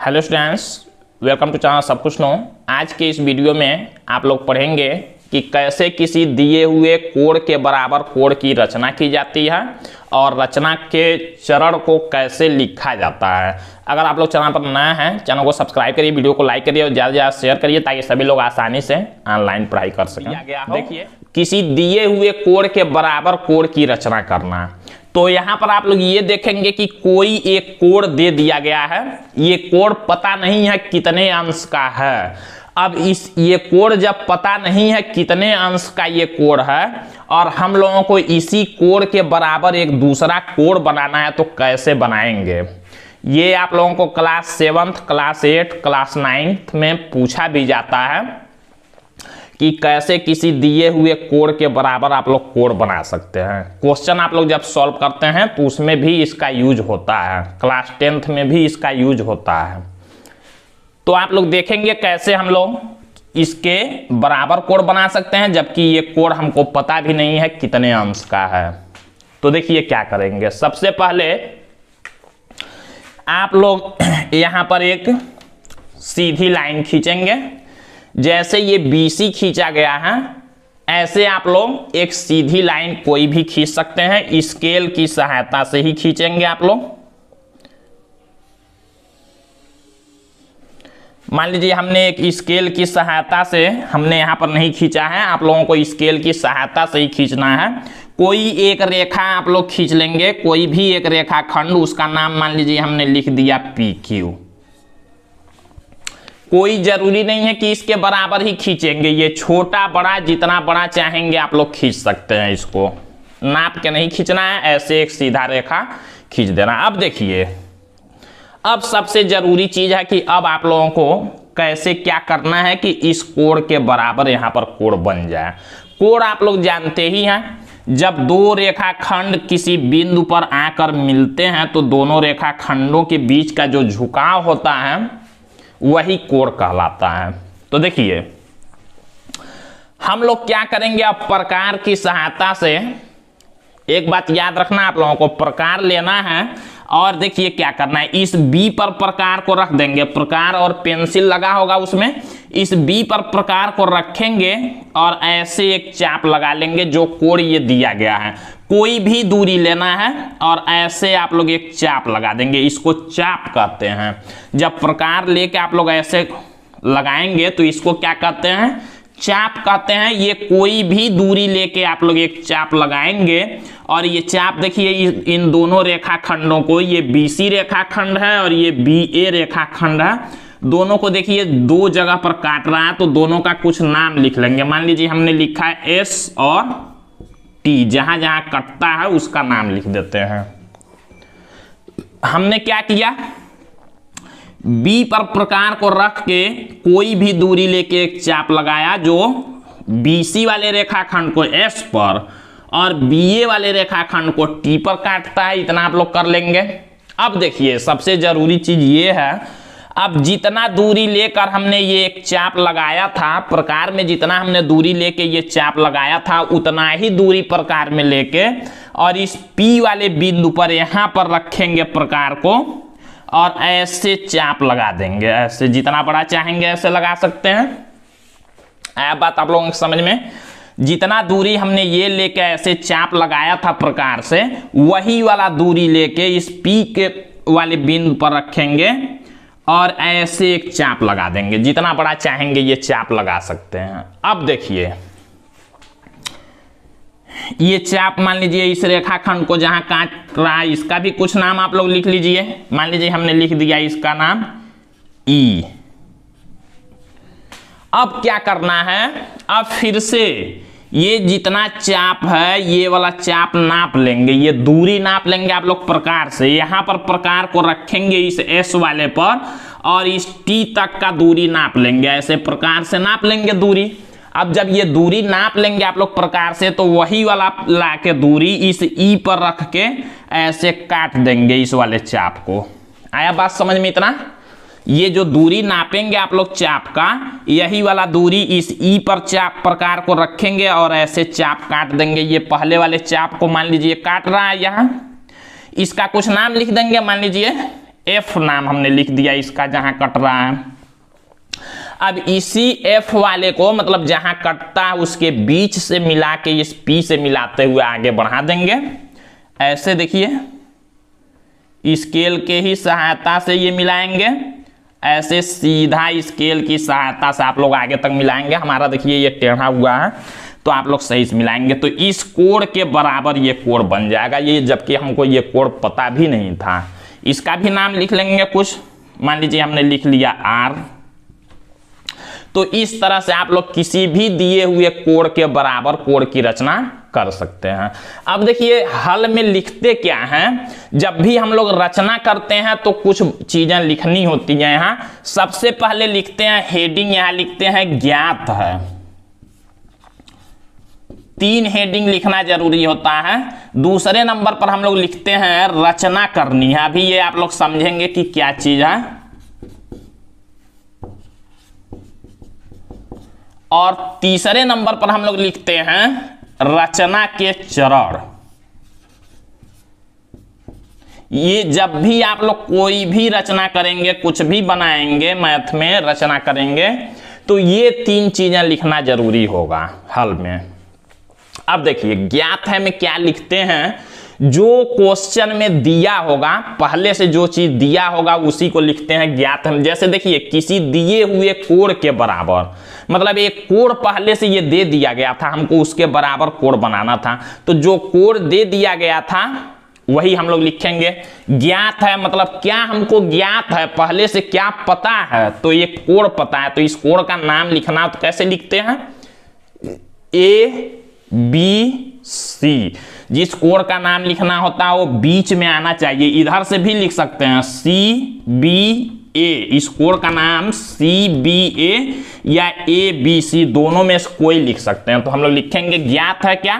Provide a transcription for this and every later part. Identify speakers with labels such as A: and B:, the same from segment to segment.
A: Hello students, welcome to channel सब कुछ no. आज के इस वीडियो में आप लोग पढ़ेंगे कि कैसे किसी दिए हुए कोड के बराबर कोड की रचना की जाती है और रचना के चरण को कैसे लिखा जाता है। अगर आप लोग चैनल पर नए हैं, चैनल को सब्सक्राइब करिए, वीडियो को लाइक करिए और ज़्यादा से ज़्यादा शेयर करिए ताकि सभी लोग आसानी से ऑनलाइन पढ़ाई कर सकें। देखिए, किसी दिए हुए कोड के बराबर कोड की रचना करना। तो यहाँ पर आप लोग ये देखेंगे कि कोई एक कोड दे दिया गया है। ये कोड पता नहीं है कितने अंश का है। अब ये कोड जब पता नहीं है कितने अंश का ये कोड है और हम लोगों को इसी कोड के बराबर एक दूसरा कोड बनाना है, तो कैसे बनाएंगे? ये आप लोगों को क्लास 7, क्लास 8, क्लास 9 में पूछा भी जाता है कि कैसे किसी दिए हुए कोड के बराबर आप लोग कोड बना सकते हैं। क्वेश्चन आप लोग जब सॉल्व करते हैं तो उसमें भी इसका यूज होता है, क्लास 10th में भी इसका यूज होता है। तो आप लोग देखेंगे कैसे हम लोग इसके बराबर कोड बना सकते हैं, जबकि ये कोड हमको पता भी नहीं है कितने अंश का है। तो देखिए क्या करेंगे। सबसे पहले आप लोग यहां पर एक सीधी लाइन खींचेंगे। जैसे ये BC खींचा गया है, ऐसे आप लोग एक सीधी लाइन कोई भी खींच सकते हैं। स्केल की सहायता से ही खींचेंगे आप लोग। मान लीजिए हमने एक स्केल की सहायता से, हमने यहां पर नहीं खींचा है, आप लोगों को स्केल की सहायता से ही खींचना है। कोई एक रेखा आप लोग खींच लेंगे, कोई भी एक रेखा खंड, उसका नाम मान लीजिए हमने लिख दिया PQ। कोई जरूरी नहीं है कि इसके बराबर ही खींचेंगे, ये छोटा बड़ा जितना बड़ा चाहेंगे आप लोग खींच सकते हैं। इसको नाप के नहीं खींचना है, ऐसे एक सीधा रेखा खींच देना। अब देखिए, अब सबसे जरूरी चीज है कि अब आप लोगों को कैसे क्या करना है कि इस कोड के बराबर यहां पर कोड बन जाए। कोड आप लोग जानते ही हैं, जब दो रेखाखंड किसी बिंदु पर आकर मिलते हैं तो दोनों रेखाखंडों के बीच का जो झुकाव होता है वही कोण कहलाता है। तो देखिए हम लोग क्या करेंगे, अब प्रकार की सहायता से, एक बात याद रखना आप लोगों को, प्रकार लेना है और देखिए क्या करना है। इस B पर प्रकार को रख देंगे, प्रकार और पेंसिल लगा होगा उसमें, इस B पर प्रकार को रखेंगे और ऐसे एक चाप लगा लेंगे जो कोण ये दिया गया है। कोई भी दूरी लेना है और ऐसे आप लोग एक चाप लगा देंगे, इसको चाप कहते हैं। जब प्रकार लेके आप लोग ऐसे लगाएंगे तो इसको क्या कहते हैं? चाप कहते हैं। ये कोई भी दूरी लेके आप लोग एक चाप लगाएंगे और ये चाप देखिए इन दोनों रेखाखंडों को, ये BC रेखाखंड है और ये BA रेखाखंड है, दोनों को देखिए दो जगह पर काट रहा है, तो दोनों का कुछ नाम लिख लेंगे। मान लीजिए हमने लिखा है S और T, जहां जहां कटता है उसका नाम लिख देते हैं। हमने क्या किया, B पर प्रकार को रख के कोई भी दूरी लेके एक चाप लगाया जो BC वाले रेखाखंड को S पर और BA वाले रेखाखंड को T पर काटता है। इतना आप लोग कर लेंगे। अब देखिए सबसे जरूरी चीज ये है, अब जितना दूरी लेकर हमने ये एक चाप लगाया था, प्रकार में जितना हमने दूरी लेके ये चाप लगाया था उतना ही दूरी प्रकार में लेके और इस P वाले बिंदु पर यहां पर रखेंगे प्रकार को और ऐसे चाप लगा देंगे। ऐसे जितना बड़ा चाहेंगे ऐसे लगा सकते हैं। आया बात आप लोगों को समझ में? जितना दूरी हमने ये लेके ऐसे चाप लगाया था प्रकार से, वही वाला दूरी लेके इस P के वाले बिंदु पर रखेंगे और ऐसे एक चाप लगा देंगे। जितना बड़ा चाहेंगे ये चाप लगा सकते हैं। अब देखिए ये चाप मान लीजिए इस रेखाखंड को जहां काट रहा है, इसका भी कुछ नाम आप लोग लिख लीजिए। मान लीजिए हमने लिख दिया इसका नाम E। अब क्या करना है, अब फिर से ये जितना चाप है ये वाला चाप नाप लेंगे, ये दूरी नाप लेंगे आप लोग प्रकार से। यहां पर प्रकार को रखेंगे इस S वाले पर और इस T तक का दूरी नाप लेंगे, ऐसे प्रकार से नाप लेंगे दूरी। अब जब ये दूरी नाप लेंगे आप लोग प्रकार से, तो वही वाला लाके दूरी इस E पर रख के ऐसे काट देंगे इस वाले चाप को। आया बात समझ में? इतना ये जो दूरी नापेंगे आप लोग चाप का, यही वाला दूरी इस E पर चाप प्रकार को रखेंगे और ऐसे चाप काट देंगे। ये पहले वाले चाप को मान लीजिए काट रहा है यहाँ, इसका कुछ नाम लिख देंगे। मान लीजिए F नाम हमने लिख दिया इसका जहां कट रहा है। अब इसी F वाले को मतलब जहां कटता है उसके बीच से मिला के इस P से मिलाते हुए आगे बढ़ा देंगे। ऐसे देखिए स्केल के ही सहायता से ये मिलाएंगे, ऐसे सीधा स्केल की सहायता से आप लोग आगे तक मिलाएंगे। हमारा देखिए ये टेढ़ा हुआ है तो आप लोग सही से मिलाएंगे तो इस कोण के बराबर ये कोण बन जाएगा। ये जबकि हमको ये कोण पता भी नहीं था। इसका भी नाम लिख लेंगे कुछ, मान लीजिए हमने लिख लिया R। तो इस तरह से आप लोग किसी भी दिए हुए कोण के बराबर कोण की रचना कर सकते हैं। अब देखिए हल में लिखते क्या हैं, जब भी हम लोग रचना करते हैं तो कुछ चीजें लिखनी होती हैं। यहाँ सबसे पहले लिखते हैं हेडिंग, यहाँ लिखते हैं ज्ञात है। 3 हेडिंग लिखना जरूरी होता है। दूसरे नंबर पर हम लोग लिखते हैं रचना करनी है। अभी ये आप लोग समझेंगे कि क्या चीज है। और तीसरे नंबर पर हम लोग लिखते हैं रचना के चरण। ये जब भी आप लोग कोई भी रचना करेंगे, कुछ भी बनाएंगे, मैथ में रचना करेंगे तो ये 3 चीजें लिखना जरूरी होगा हल में। अब देखिए ज्ञात है में क्या लिखते हैं, जो क्वेश्चन में दिया होगा, पहले से जो चीज दिया होगा उसी को लिखते हैं ज्ञात है। जैसे देखिए किसी दिए हुए कोण के बराबर, मतलब एक कोण पहले से ये दे दिया गया था, हमको उसके बराबर कोण बनाना था, तो जो कोण दे दिया गया था वही हम लोग लिखेंगे। ज्ञात है मतलब क्या हमको ज्ञात है, पहले से क्या पता है, तो ये कोण पता है, तो इस कोण का नाम लिखना तो कैसे लिखते हैं ABC। जिस कोण का नाम लिखना होता है वो बीच में आना चाहिए। इधर से भी लिख सकते हैं CBA, इस कोण का नाम CBA या ABC, दोनों में से कोई लिख सकते हैं। तो हम लोग लिखेंगे ज्ञात है क्या,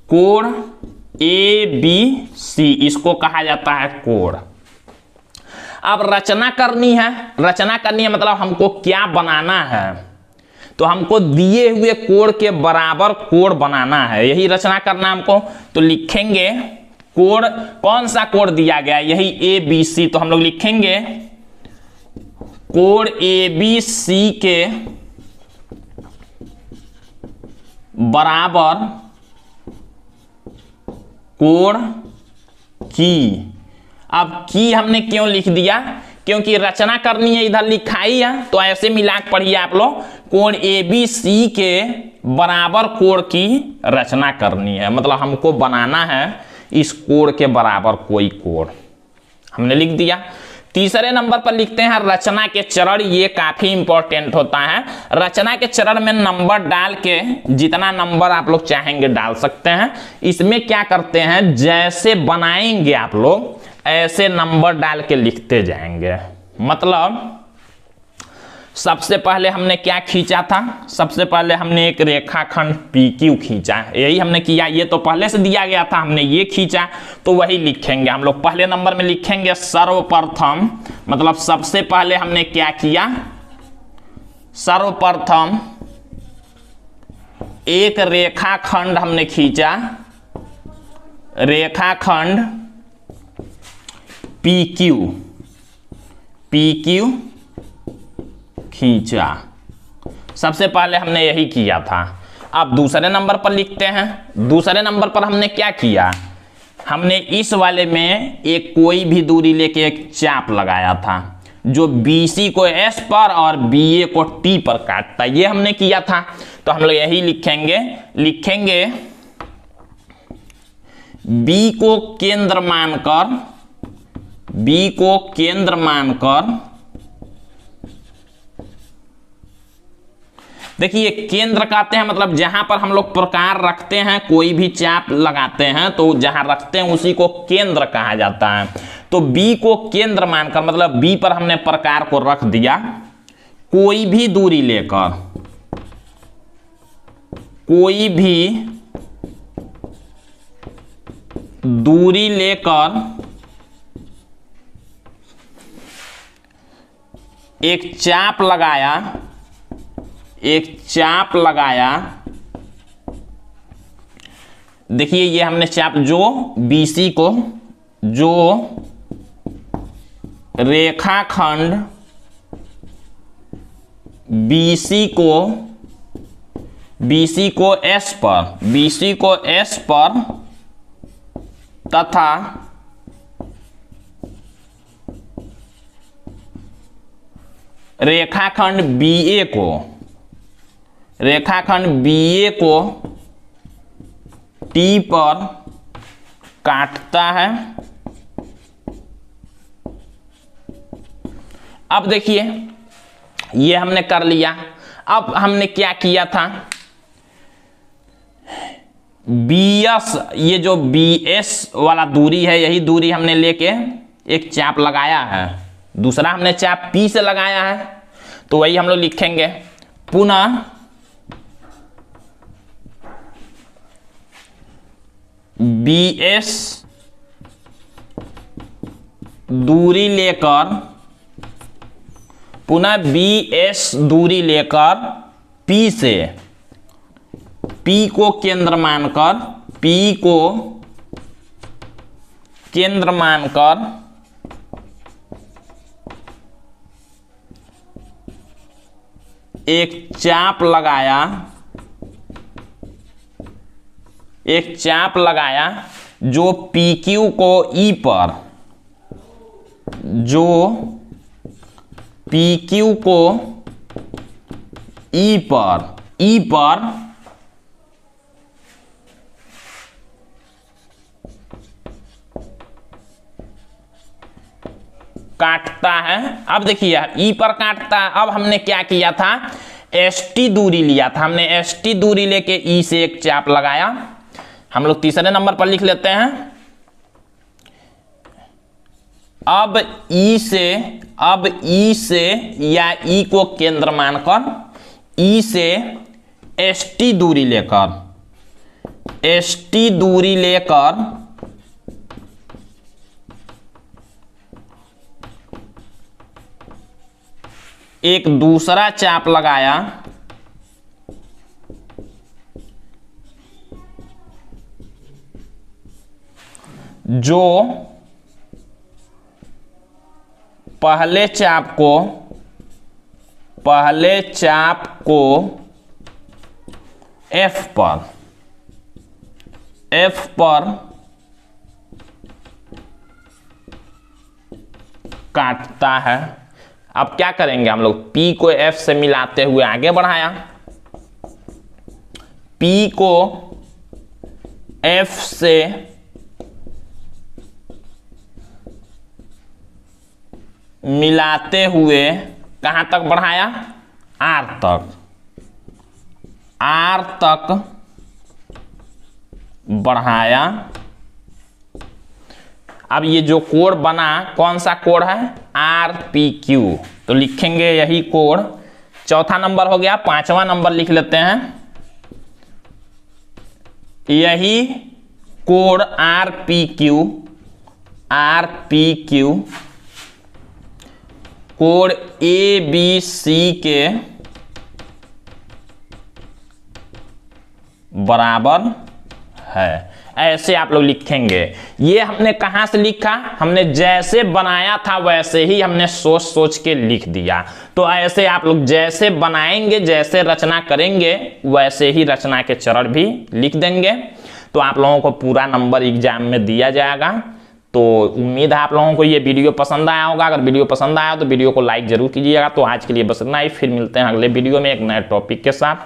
A: कोण ABC, इसको कहा जाता है कोण। अब रचना करनी है, रचना करनी है मतलब हमको क्या बनाना है, तो हमको दिए हुए कोण के बराबर कोण बनाना है, यही रचना करना हमको। तो लिखेंगे कोण, कौन सा कोण दिया गया, यही ABC, तो हम लोग लिखेंगे कोण ABC के बराबर कोण की। अब की हमने क्यों लिख दिया, क्योंकि रचना करनी है, इधर लिखा ही है, तो ऐसे मिला के पढ़िए आप लोग, कोण ABC के बराबर कोण की रचना करनी है, मतलब हमको बनाना है इस कोण के बराबर कोई कोण, हमने लिख दिया। तीसरे नंबर पर लिखते हैं रचना के चरण। ये काफी इंपॉर्टेंट होता है। रचना के चरण में नंबर डाल के जितना नंबर आप लोग चाहेंगे डाल सकते हैं। इसमें क्या करते हैं, जैसे बनाएंगे आप लोग ऐसे नंबर डाल के लिखते जाएंगे। मतलब सबसे पहले हमने क्या खींचा था, सबसे पहले हमने एक रेखाखंड PQ खींचा, यही हमने किया। ये तो पहले से दिया गया था, हमने ये खींचा, तो वही लिखेंगे हम लोग। पहले नंबर में लिखेंगे सर्वप्रथम, मतलब सबसे पहले हमने क्या किया, सर्वप्रथम एक रेखाखंड हमने खींचा, रेखाखंड PQ खींचा, सबसे पहले हमने यही किया था। अब दूसरे नंबर पर लिखते हैं। दूसरे नंबर पर हमने क्या किया, हमने इस वाले में एक कोई भी दूरी लेके एक चाप लगाया था जो BC को S पर और BA को T पर काटता, ये हमने किया था। तो हम लोग यही लिखेंगे, लिखेंगे B को केंद्र मानकर, B को केंद्र मानकर, देखिए केंद्र कहते हैं मतलब जहां पर हम लोग प्रकार रखते हैं, कोई भी चाप लगाते हैं तो जहां रखते हैं उसी को केंद्र कहा जाता है। तो B को केंद्र मानकर मतलब B पर हमने प्रकार को रख दिया, कोई भी दूरी लेकर, कोई भी दूरी लेकर एक चाप लगाया, एक चाप लगाया। देखिए ये हमने चाप जो BC को, जो रेखाखंड BC को S पर तथा रेखाखंड BA को T पर काटता है। अब देखिए ये हमने कर लिया। अब हमने क्या किया था, BS, ये जो BS वाला दूरी है, यही दूरी हमने लेके एक चाप लगाया है, दूसरा हमने चाप P से लगाया है, तो वही हम लोग लिखेंगे। पुनः BS दूरी लेकर P से P को केंद्र मानकर एक चाप लगाया जो PQ को E पर काटता है। अब देखिए E पर काटता है। अब हमने क्या किया था, ST दूरी लिया था, हमने ST दूरी लेके E से एक चाप लगाया। हम लोग तीसरे नंबर पर लिख लेते हैं। अब E से या E को केंद्र मानकर E से ST दूरी लेकर एक दूसरा चाप लगाया जो पहले चाप को F पर काटता है। अब क्या करेंगे हम लोग, P को F से मिलाते हुए आगे बढ़ाया, P को F से मिलाते हुए कहां तक बढ़ाया, R तक बढ़ाया। अब ये जो कोण बना, कौन सा कोण है, RPQ, तो लिखेंगे यही कोण। चौथा नंबर हो गया। पांचवा नंबर लिख लेते हैं, यही कोण RPQ कोण ABC के बराबर है। ऐसे आप लोग लिखेंगे। ये हमने कहां से लिखा, हमने जैसे बनाया था वैसे ही हमने सोच के लिख दिया। तो ऐसे आप लोग जैसे बनाएंगे, जैसे रचना करेंगे, वैसे ही रचना के चरण भी लिख देंगे। तो आप लोगों को पूरा नंबर एग्जाम में दिया जाएगा। तो उम्मीद है आप लोगों को ये वीडियो पसंद आया होगा। अगर वीडियो पसंद आया तो वीडियो को लाइक जरूर कीजिएगा। तो आज के लिए बस इतना ही, फिर मिलते हैं अगले वीडियो में एक नए टॉपिक के साथ।